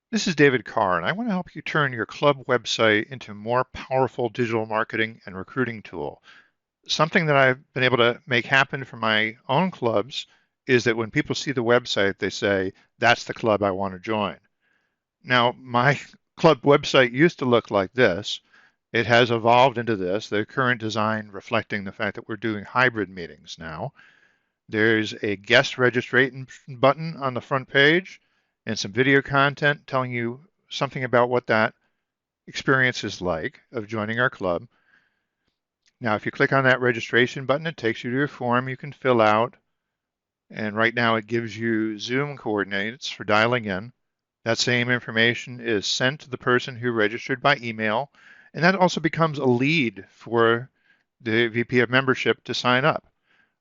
This is David Carr, and I want to help you turn your club website into a more powerful digital marketing and recruiting tool. Something that I've been able to make happen for my own clubs is that when people see the website, they say, that's the club I want to join. Now, my club website used to look like this. It has evolved into this, the current design reflecting the fact that we're doing hybrid meetings now. There's a guest registration button on the front page and some video content telling you something about what that experience is like of joining our club. Now, if you click on that registration button, it takes you to a form you can fill out. And right now it gives you Zoom coordinates for dialing in. That same information is sent to the person who registered by email. And that also becomes a lead for the VP of membership to sign up.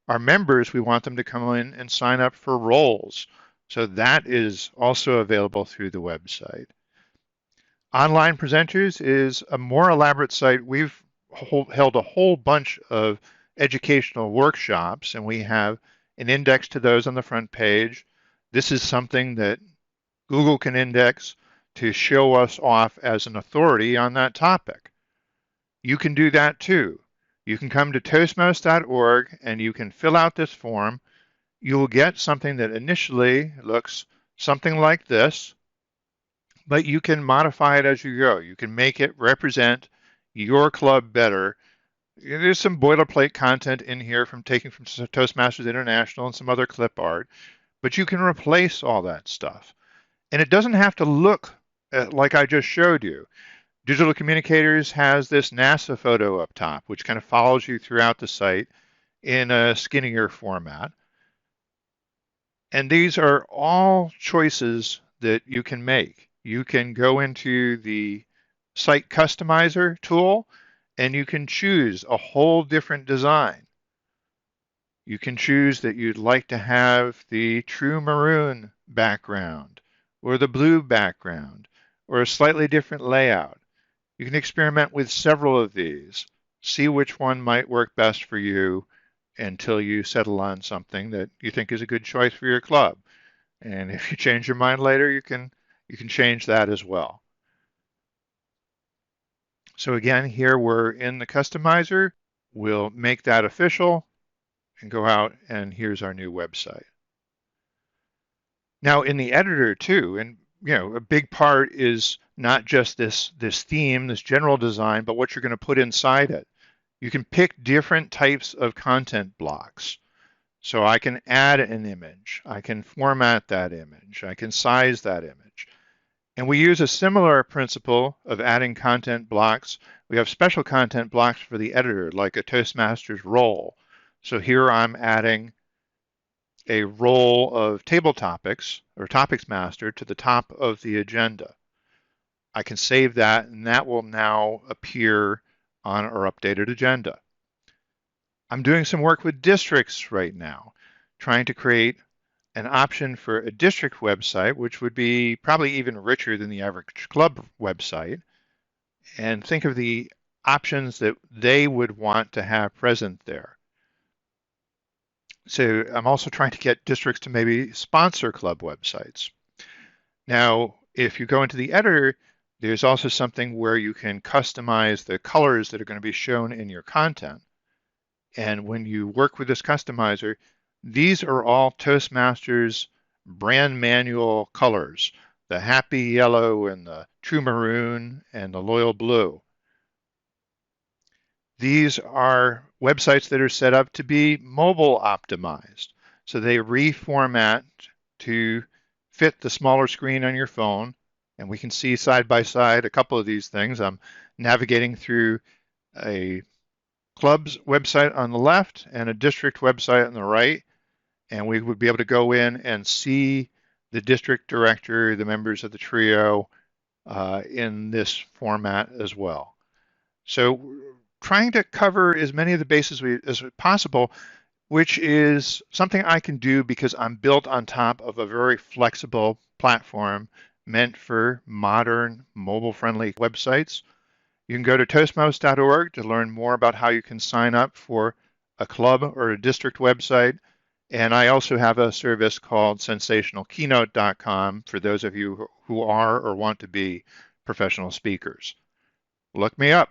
Our members, we want them to come in and sign up for roles. So that is also available through the website. Online Presenters is a more elaborate site. We've held a whole bunch of educational workshops, and we have an index to those on the front page. This is something that Google can index to show us off as an authority on that topic. You can do that too. You can come to toastmost.org and you can fill out this form. You will get something that initially looks something like this, but you can modify it as you go. You can make it represent your club better. There's some boilerplate content in here from taking from Toastmasters International and some other clip art, but you can replace all that stuff. And it doesn't have to look like I just showed you. Digital Communicators has this NASA photo up top, which kind of follows you throughout the site in a skinnier format. And these are all choices that you can make. You can go into the site customizer tool and you can choose a whole different design. You can choose that you'd like to have the true maroon background or the blue background or a slightly different layout. You can experiment with several of these, see which one might work best for you until you settle on something that you think is a good choice for your club. And if you change your mind later, you can change that as well. So again, here we're in the customizer. We'll make that official and go out, and here's our new website. Now in the editor too, and a big part is not just this theme, this general design, but what you're going to put inside it. You can pick different types of content blocks. So I can add an image, I can format that image, I can size that image. And we use a similar principle of adding content blocks. We have special content blocks for the editor, like a Toastmasters role. So here I'm adding a role of table topics or topics master to the top of the agenda. I can save that and that will now appear on our updated agenda. I'm doing some work with districts right now, trying to create an option for a district website, which would be probably even richer than the average club website, and think of the options that they would want to have present there. So I'm also trying to get districts to maybe sponsor club websites. Now, if you go into the editor, there's also something where you can customize the colors that are going to be shown in your content. And when you work with this customizer, these are all Toastmasters brand manual colors, the happy yellow and the true maroon and the loyal blue. These are websites that are set up to be mobile optimized. So they reformat to fit the smaller screen on your phone. And we can see side by side a couple of these things. I'm navigating through a club's website on the left and a district website on the right. And we would be able to go in and see the district director, the members of the trio in this format as well. So trying to cover as many of the bases as possible, which is something I can do because I'm built on top of a very flexible platform meant for modern mobile-friendly websites. You can go to toastmost.org to learn more about how you can sign up for a club or a district website. And I also have a service called sensationalkeynote.com for those of you who are or want to be professional speakers. Look me up.